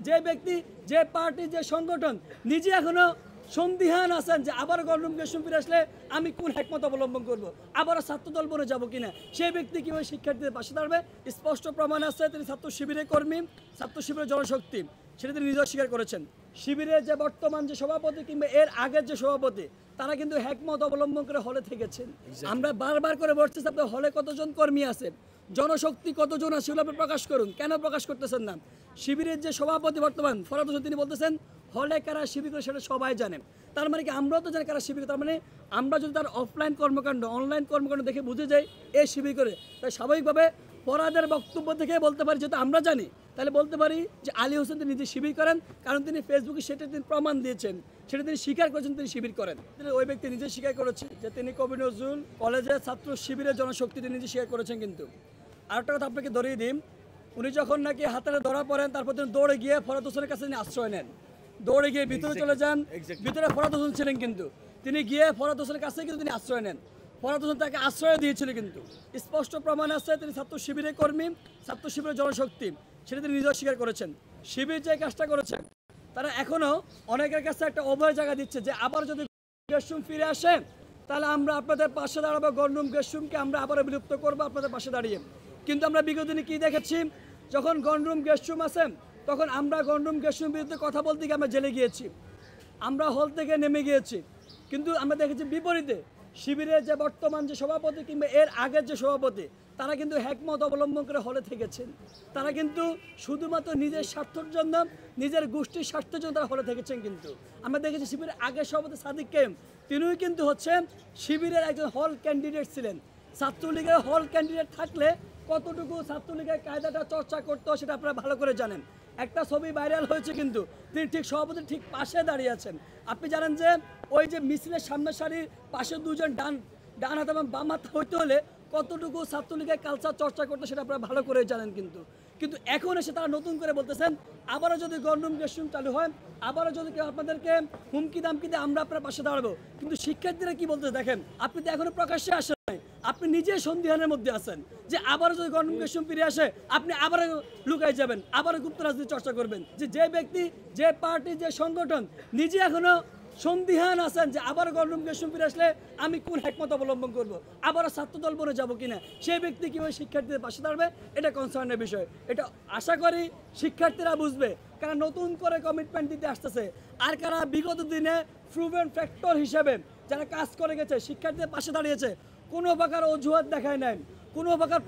যে ব্যক্তি, যে পার্টি, যে সংগঠন নিজে এখনো সন্দিহান আছেন যে আবার গণরুম গেস্টরুম ফিরে আসলে আমি কোন হিকমত অবলম্বন করব, আবারও ছাত্রদল বনে যাব কিনা, সেই ব্যক্তি কীভাবে শিক্ষার্থীদের পাশে দাঁড়াবে স্পষ্ট প্রমাণ আছে। তিনি ছাত্র শিবিরের কর্মী, ছাত্র শিবিরের জনশক্তি, সেটা তিনি নিজেও স্বীকার করেছেন। শিবিরের যে বর্তমান যে সভাপতি কিংবা এর আগের যে সভাপতি, তারা কিন্তু হিকমত অবলম্বন করে হলে থেকেছেন। আমরা বারবার করে বলতেছি আপনার হলে কতজন কর্মী আছে, জনশক্তি কতজন আছে, সেগুলো আপনি প্রকাশ করুন। কেন প্রকাশ করতেছেন না? শিবিরের যে সভাপতি বর্তমান ফরহাদ হোসেন, তিনি বলতেছেন হলে কারা শিবির করে সেটা সবাই জানেন। তার মানে কি আমরাও তো জানি কারা শিবির, তার মানে আমরা যদি তার অফলাইন কর্মকাণ্ড অনলাইন কর্মকাণ্ড দেখে বুঝে যাই এ শিবির করে, তাই স্বাভাবিকভাবে ফরহাদের বক্তব্য থেকে বলতে পারি, যেহেতু আমরা জানি তাহলে বলতে পারি যে আলী হোসেন তিনি নিজে শিবির করেন, কারণ তিনি ফেসবুকে সেটা তিনি প্রমাণ দিয়েছেন, সেটা তিনি স্বীকার করেছেন তিনি শিবির করেন। ওই ব্যক্তি নিজে স্বীকার করেছে যে তিনি কবি নজরুল কলেজের ছাত্র শিবিরের জনশক্তি তিনি নিজে স্বীকার করেছেন। কিন্তু আরেকটা কথা আপনাকে ধরিয়ে দিই, উনি যখন নাকি হাতে ধরা পড়েন তারপর তিনি দৌড়ে গিয়ে ফরহাদ হোসেনের কাছে তিনি আশ্রয় নেন, দৌড়ে গিয়ে ভিতরে চলে যান। ভিতরে ফরহাদ হোসেন ছিলেন, কিন্তু তিনি গিয়ে ফরহাদ হোসেনের কাছে কিন্তু তিনি আশ্রয় নেন। ফরহাদ হোসেন তাকে আশ্রয় দিয়েছিল, কিন্তু স্পষ্ট প্রমাণ আছে। তিনি ছাত্র শিবিরের কর্মী, ছাত্র শিবিরের জনশক্তি, সেটা তিনি নিজেও স্বীকার করেছেন। শিবির যে কাজটা করেছে, তারা এখনও অনেকের কাছে একটা অভয় জায়গা দিচ্ছে যে আবার যদি গেস্টরুম ফিরে আসে তাহলে আমরা আপনাদের পাশে দাঁড়াবো, গণরুম গেস্টরুমকে আমরা আবারও বিলুপ্ত করবো আপনাদের পাশে দাঁড়িয়ে। কিন্তু আমরা বিগত দিনে কী দেখেছি, যখন গণরুম গেস্টরুম আছে তখন আমরা গণরুম গেস্টরুম বিরুদ্ধে কথা বলতে গিয়ে আমরা জেলে গিয়েছি, আমরা হল থেকে নেমে গিয়েছি। কিন্তু আমরা দেখেছি বিপরীতে শিবিরের যে বর্তমান যে সভাপতি কিংবা এর আগের যে সভাপতি, তারা কিন্তু হিকমত অবলম্বন করে হলে থেকেছেন। তারা কিন্তু শুধুমাত্র নিজের স্বার্থের জন্য, নিজের গোষ্ঠীর স্বার্থের জন্য তারা হলে থেকেছেন। কিন্তু আমরা দেখেছি শিবিরের আগের সভাপতি সাদিক কায়েম, তিনিও কিন্তু হচ্ছেন শিবিরের একজন হল ক্যান্ডিডেট ছিলেন। ছাত্রলীগের হল ক্যান্ডিডেট থাকলে কতটুকু ছাত্রলীগের কায়দাটা চর্চা করতো সেটা আপনারা ভালো করে জানেন। একটা ছবি ভাইরাল হয়েছে, কিন্তু তিনি ঠিক সভাপতির ঠিক পাশে দাঁড়িয়ে আছেন। আপনি জানেন যে ওই যে মিছিলের সামনের সারির পাশে দুজন ডান হাত এবং বাম হাত হইতে হলে কতটুকু ছাত্রলীগের কালচার চর্চা করতে সেটা আপনারা ভালো করে জানেন। কিন্তু এখন এসে তারা নতুন করে বলতেছেন আবারও যদি গণরুম গেস্টরুম চালু হয়, আবারও যদি কেউ আপনাদেরকে হুমকি দামকি দিয়ে আমরা আপনার পাশে দাঁড়াবো। কিন্তু শিক্ষার্থীরা কি বলতে দেখেন, আপনি তো এখনো প্রকাশ্যে আসেন নাই, আপনি নিজেই সন্দিহানের মধ্যে আছেন যে আবারও যদি গণরুম গেস্টরুম ফিরে আসে আপনি আবারও লুকাই যাবেন, আবারও গুপ্ত রাজনীতি চর্চা করবেন। যে ব্যক্তি, যে পার্টি, যে সংগঠন নিজে এখনো সন্দিহান আছেন যে আবার গণরুম গেস্টরুম ফিরে আসলে আমি কোন হিকমত অবলম্বন করব, আবারও ছাত্রদল বনে যাব কিনা, সেই ব্যক্তি কীভাবে শিক্ষার্থীদের পাশে দাঁড়াবে, এটা কনসার্নের বিষয়। এটা আশা করি শিক্ষার্থীরা বুঝবে, কারণ নতুন করে কমিটমেন্ট দিতে আসতেছে। আর কারা বিগত দিনে প্রুভেন ফ্যাক্টর হিসেবে যারা কাজ করে গেছে, শিক্ষার্থীদের পাশে দাঁড়িয়েছে, কোনো প্রকার অজুহাত দেখায় নাই, কোনো প্রকার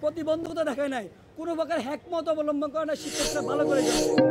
প্রতিবন্ধকতা দেখায় নাই, কোনো প্রকার হিকমত অবলম্বন করে না, শিক্ষার্থীরা ভালো করে গেছে।